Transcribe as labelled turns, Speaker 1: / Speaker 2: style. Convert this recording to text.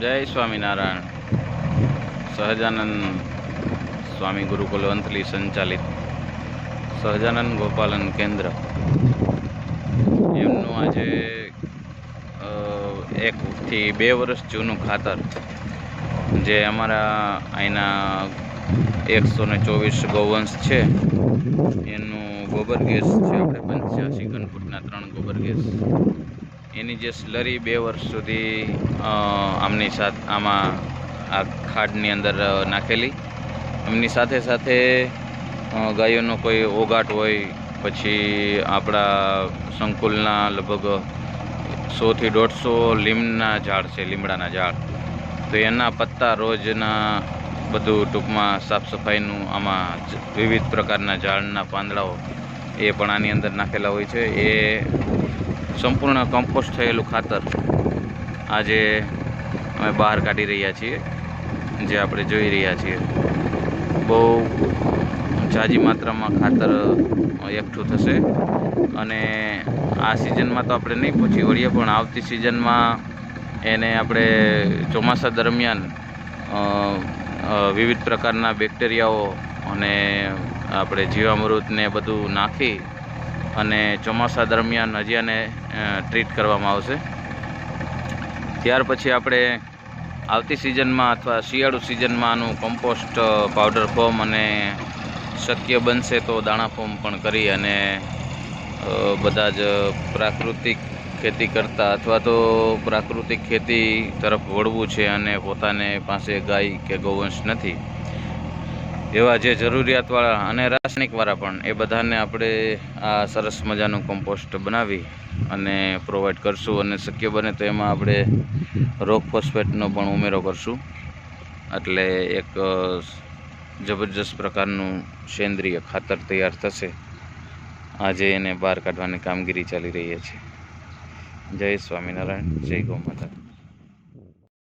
Speaker 1: જય સ્વામિનારાયણ. સહજાનંદ સ્વામી ગુરુકુલ વંથલી સંચાલિત સહજાનંદ ગોપાલન કેન્દ્ર એમનું આજે 1 થી 2 વર્ષ જૂનું ખાતર જે અમારા અહીંના 124 ગૌવંશ છે એનું ગોબર ગેસ છે. આપણે 85 ઘન ફૂટના 3 ગોબર ગેસ એની જે સ્લરી 2 વર્ષ સુધી આમાં આ ખાડની અંદર નાખેલી. એમની સાથે સાથે ગાયોનો કોઈ ઓગાટ હોય, પછી આપણા સંકુલના લગભગ 100 થી 150 લીમના ઝાડ છે, લીમડાના ઝાડ, તો એના પત્તા રોજના બધું ટૂંકમાં સાફ સફાઈનું આમાં વિવિધ પ્રકારના ઝાડના પાંદડાઓ એ પણ આની અંદર નાખેલા હોય છે. એ સંપૂર્ણ કમ્પોસ્ટ થયેલું ખાતર આજે અમે બહાર કાઢી રહ્યા છીએ, જે આપણે જોઈ રહ્યા છીએ. બહુ ઝાઝી માત્રામાં ખાતર એકઠું થશે અને આ સિઝનમાં તો આપણે નહીં પહોંચી વળીએ, પણ આવતી સિઝનમાં એને આપણે ચોમાસા દરમિયાન વિવિધ પ્રકારના બેક્ટેરિયાઓ અને આપણે જીવામૃતને બધું નાખી અને ચોમાસા દરમિયાન હજી આને ટ્રીટ કરવામાં આવશે. ત્યાર પછી આપણે આવતી સિઝનમાં અથવા શિયાળુ સિઝનમાં આનું કમ્પોસ્ટ પાવડર ફોર્મ અને શક્ય બનશે તો દાણા ફોર્મ પણ કરી અને બધા જ પ્રાકૃતિક ખેતી કરતા અથવા તો પ્રાકૃતિક ખેતી તરફ વળવું છે અને પોતાને પાસે ગાય કે ગૌવંશ નથી એવા જે જરૂરિયાતવાળા અને રાસાયણિકવાળા પણ, એ બધાને આપણે આ સરસ મજાનું કમ્પોસ્ટ બનાવી અને પ્રોવાઈડ કરશું. અને શક્ય બને તો એમાં આપણે રોક ફોસ્ફેટનો પણ ઉમેરો કરશું, એટલે એક જબરજસ્ત પ્રકારનું સેન્દ્રિય ખાતર તૈયાર થશે. આજે એને બહાર કાઢવાની કામગીરી ચાલી રહી છે. જય સ્વામિનારાયણ, જય ગૌ માતા.